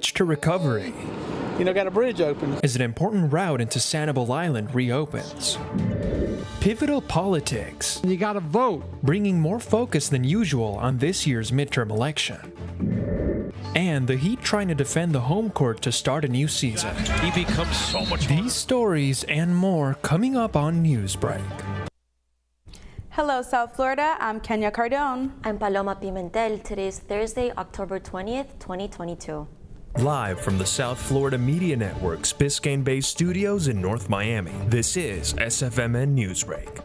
bridge to recovery. Got a bridge open. As an important route into Sanibel Island reopens. Pivotal politics. You got to vote. Bringing more focus than usual on this year's midterm election. And the Heat trying to defend the home court to start a new season. He becomes so much These stories and more coming up on Newsbreak. Hello, South Florida. I'm Kenya Cardone. I'm Paloma Pimentel. Today is Thursday, October 20th, 2022. Live from the South Florida Media Network's Biscayne-based studios in North Miami, this is SFMN Newsbreak.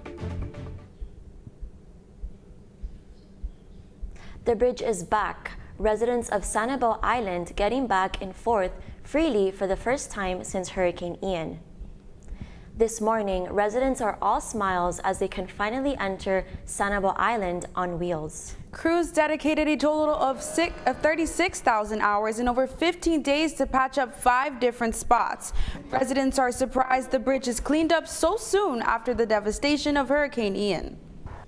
The bridge is back. Residents of Sanibel Island getting back and forth freely for the first time since Hurricane Ian. This morning, residents are all smiles as they can finally enter Sanibel Island on wheels. Crews dedicated a total of 36,000 hours in over 15 days to patch up 5 different spots. Residents are surprised the bridge is cleaned up so soon after the devastation of Hurricane Ian.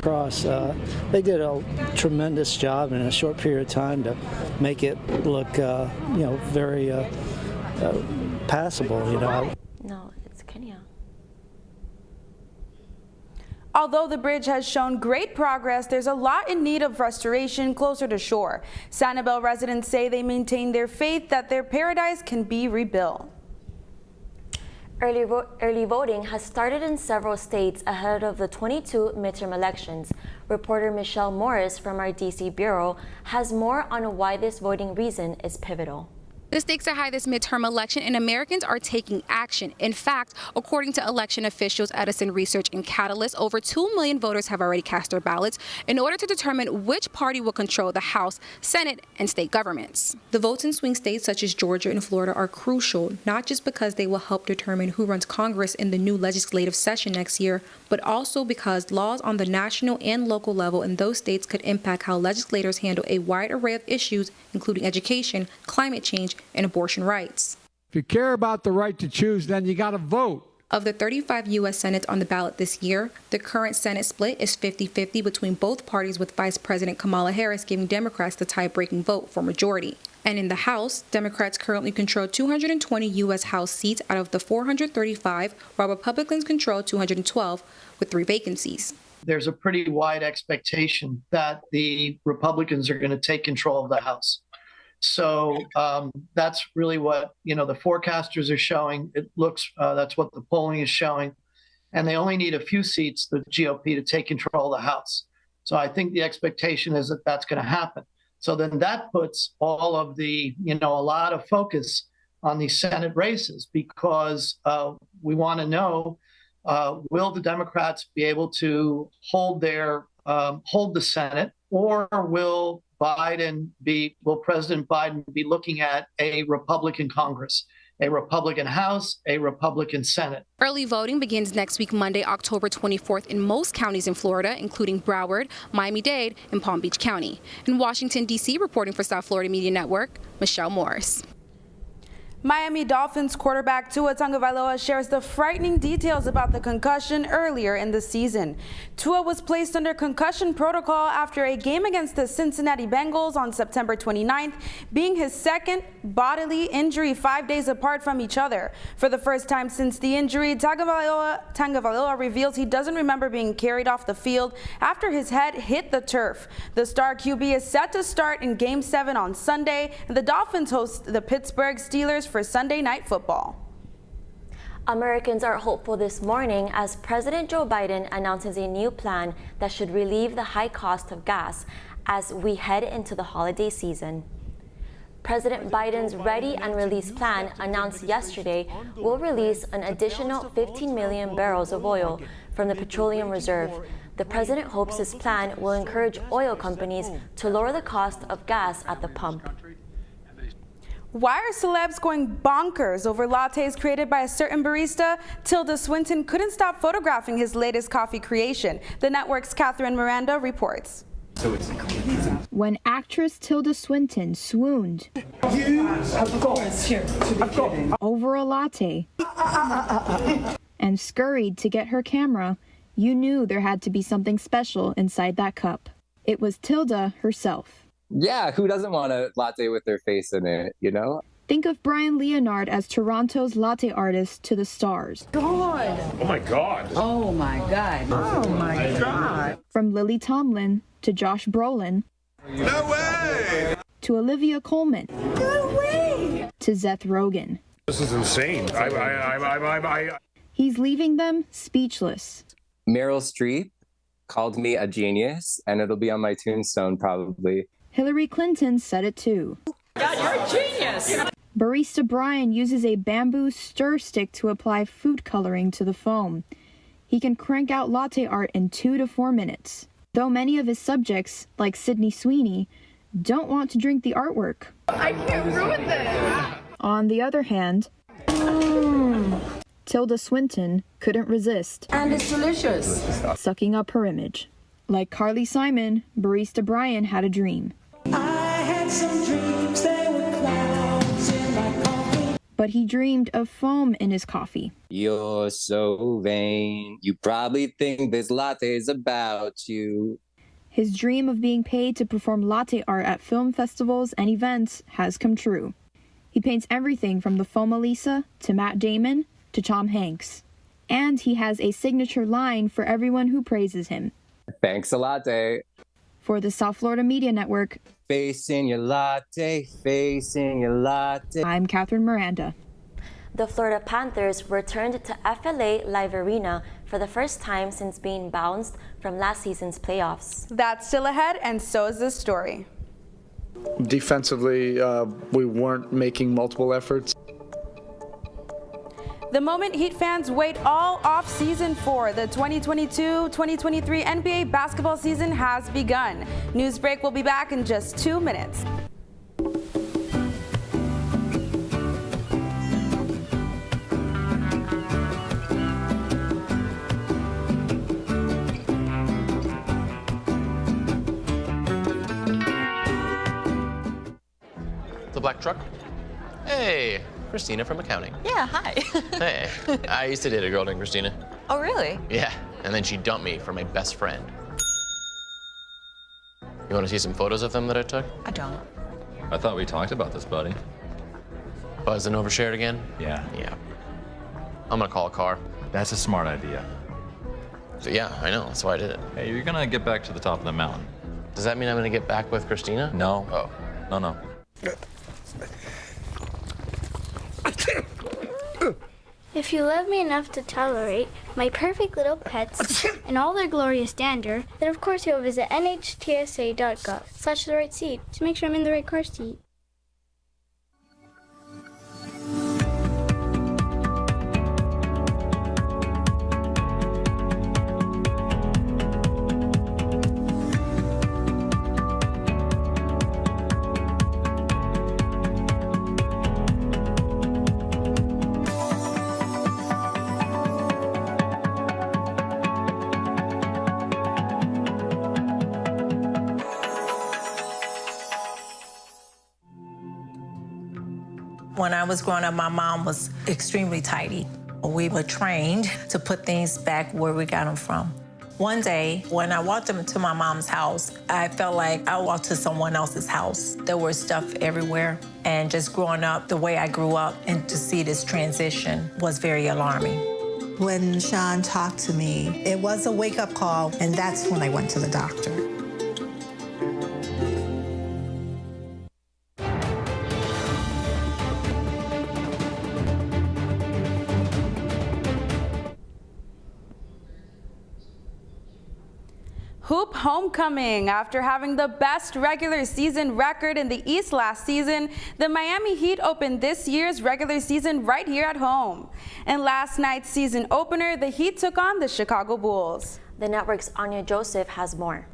They did a tremendous job in a short period of time to make it look, very passable. No, it's Kenya. Although the bridge has shown great progress, there's a lot in need of restoration closer to shore. Sanibel residents say they maintain their faith that their paradise can be rebuilt. Early voting has started in several states ahead of the 22 midterm elections. Reporter Michelle Morris from our DC bureau has more on why this voting reason is pivotal. The stakes are high this midterm election, and Americans are taking action. In fact, according to election officials, Edison Research and Catalyst, over 2 million voters have already cast their ballots in order to determine which party will control the House, Senate, and state governments. The votes in swing states such as Georgia and Florida are crucial, not just because they will help determine who runs Congress in the new legislative session next year, but also because laws on the national and local level in those states could impact how legislators handle a wide array of issues, including education, climate change, and abortion rights. If you care about the right to choose, then you got to vote. Of the 35 U.S. Senates on the ballot this year, the current Senate split is 50-50 between both parties, with Vice President Kamala Harris giving Democrats the tie-breaking vote for majority. And in the House, Democrats currently control 220 U.S. House seats out of the 435, while Republicans control 212, with 3 vacancies. There's a pretty wide expectation that the Republicans are going to take control of the House. So that's really what, the forecasters are showing. It looks, that's what the polling is showing. And they only need a few seats, the GOP, to take control of the House. So I think the expectation is that that's going to happen. So then that puts all of the, a lot of focus on these Senate races, because we want to know, will the Democrats be able to hold the Senate, or will President Biden be looking at a Republican Congress, a Republican House, a Republican Senate? Early voting begins next week, Monday, October 24th, in most counties in Florida, including Broward, Miami-Dade, and Palm Beach County. In Washington, D.C., reporting for South Florida Media Network, Michelle Morris. Miami Dolphins quarterback Tua Tagovailoa shares the frightening details about the concussion earlier in the season. Tua was placed under concussion protocol after a game against the Cincinnati Bengals on September 29th, being his second bodily injury 5 days apart from each other. For the first time since the injury, Tagovailoa reveals he doesn't remember being carried off the field after his head hit the turf. The star QB is set to start in Game 7 on Sunday, and the Dolphins host the Pittsburgh Steelers for Sunday Night Football. Americans are hopeful this morning as President Joe Biden announces a new plan that should relieve the high cost of gas as we head into the holiday season. President Biden's Ready and Release plan, announced yesterday, will release an additional 15 million barrels of oil from the petroleum reserve. The president hopes this plan will encourage oil companies to lower the cost of gas at the pump. Why are celebs going bonkers over lattes created by a certain barista? Tilda Swinton couldn't stop photographing his latest coffee creation. The network's Catherine Miranda reports. When actress Tilda Swinton swooned over a latte and scurried to get her camera, you knew there had to be something special inside that cup. It was Tilda herself. Yeah, who doesn't want a latte with their face in it, Think of Brian Leonard as Toronto's latte artist to the stars. Oh my God. Oh my God. Oh my God. From Lily Tomlin to Josh Brolin. No way! To Olivia Colman. No way! To Seth Rogen. This is insane. He's leaving them speechless. Meryl Streep called me a genius, and it'll be on my tombstone probably. Hillary Clinton said it too. God, you're a genius! Barista Brian uses a bamboo stir stick to apply food coloring to the foam. He can crank out latte art in 2 to 4 minutes. Though many of his subjects, like Sydney Sweeney, don't want to drink the artwork. I can't ruin this! On the other hand, Tilda Swinton couldn't resist. And it's delicious. Sucking up her image. Like Carly Simon, Barista Brian had a dream. I had some dreams, they were clouds in my coffee. But he dreamed of foam in his coffee. You're so vain. You probably think this latte is about you. His dream of being paid to perform latte art at film festivals and events has come true. He paints everything from the Foam Elisa to Matt Damon to Tom Hanks. And he has a signature line for everyone who praises him. Thanks a latte. For the South Florida Media Network, Face in your latte, face in your latte. I'm Catherine Miranda. The Florida Panthers returned to FLA Live Arena for the first time since being bounced from last season's playoffs. That's still ahead, and so is this story. Defensively, we weren't making multiple efforts. The moment Heat fans wait all off-season for, the 2022-2023 NBA basketball season has begun. Newsbreak will be back in just 2 minutes. The black truck? Hey, Christina from accounting. Yeah, hi. Hey, I used to date a girl named Christina. Oh, really? Yeah, and then she dumped me for my best friend. You want to see some photos of them that I took? I don't. I thought we talked about this, buddy. Buzz and overshared again? Yeah. Yeah. I'm gonna call a car. That's a smart idea. So yeah, I know, that's why I did it. Hey, you're gonna get back to the top of the mountain. Does that mean I'm gonna get back with Christina? No. Oh. No. If you love me enough to tolerate my perfect little pets and all their glorious dander, then of course you'll visit nhtsa.gov/the right seat to make sure I'm in the right car seat. When I was growing up, my mom was extremely tidy. We were trained to put things back where we got them from. One day, when I walked into my mom's house, I felt like I walked to someone else's house. There was stuff everywhere. And just growing up the way I grew up and to see this transition was very alarming. When Sean talked to me, it was a wake-up call, and that's when I went to the doctor. Hoop homecoming. After having the best regular season record in the East last season, the Miami Heat opened this year's regular season right here at home. In last night's season opener, the Heat took on the Chicago Bulls. The network's Anya Joseph has more.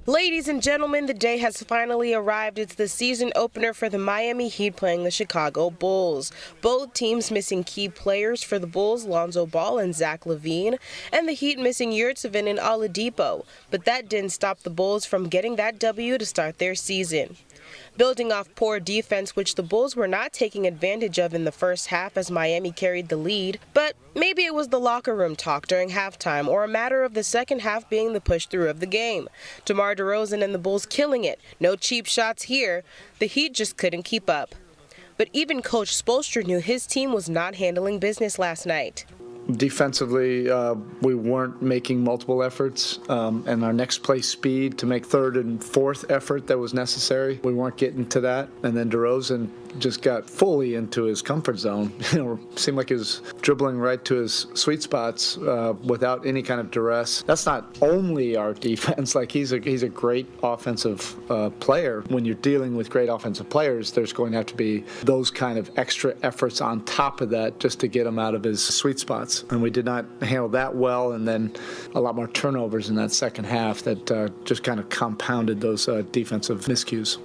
Ladies and gentlemen, the day has finally arrived. It's the season opener for the Miami Heat playing the Chicago Bulls. Both teams missing key players for the Bulls, Lonzo Ball and Zach LaVine, and the Heat missing Yurtseven and Oladipo. But that didn't stop the Bulls from getting that W to start their season. Building off poor defense, which the Bulls were not taking advantage of in the first half as Miami carried the lead. But maybe it was the locker room talk during halftime or a matter of the second half being the push-through of the game. DeMar DeRozan and the Bulls killing it. No cheap shots here. The Heat just couldn't keep up. But even Coach Spoelstra knew his team was not handling business last night. Defensively, we weren't making multiple efforts, and our next play speed to make third and fourth effort that was necessary, we weren't getting to that. And then DeRozan just got fully into his comfort zone. Seemed like he was dribbling right to his sweet spots without any kind of duress. That's not only our defense. Like he's a great offensive player. When you're dealing with great offensive players, there's going to have to be those kind of extra efforts on top of that just to get him out of his sweet spots. And we did not handle that well, and then a lot more turnovers in that second half that just kind of compounded those defensive miscues.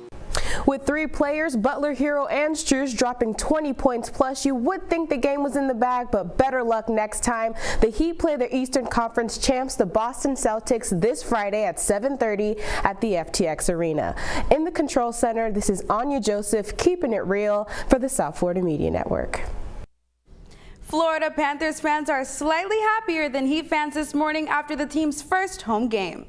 With 3 players, Butler, Hero, and Strus dropping 20 points plus, you would think the game was in the bag, but better luck next time. The Heat play the Eastern Conference champs, the Boston Celtics, this Friday at 7:30 at the FTX Arena. In the Control Center, this is Anya Joseph, keeping it real for the South Florida Media Network. Florida Panthers fans are slightly happier than Heat fans this morning after the team's first home game.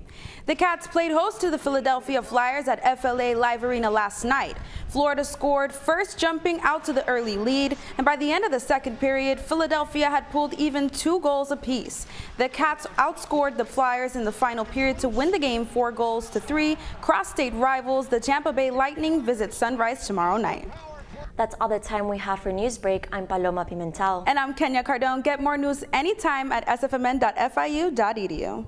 The Cats played host to the Philadelphia Flyers at FLA Live Arena last night. Florida scored, first jumping out to the early lead, and by the end of the second period, Philadelphia had pulled even 2 goals apiece. The Cats outscored the Flyers in the final period to win the game 4-3. Cross-state rivals, the Tampa Bay Lightning, visit Sunrise tomorrow night. That's all the time we have for Newsbreak. I'm Paloma Pimentel. And I'm Kenya Cardone. Get more news anytime at sfmn.fiu.edu.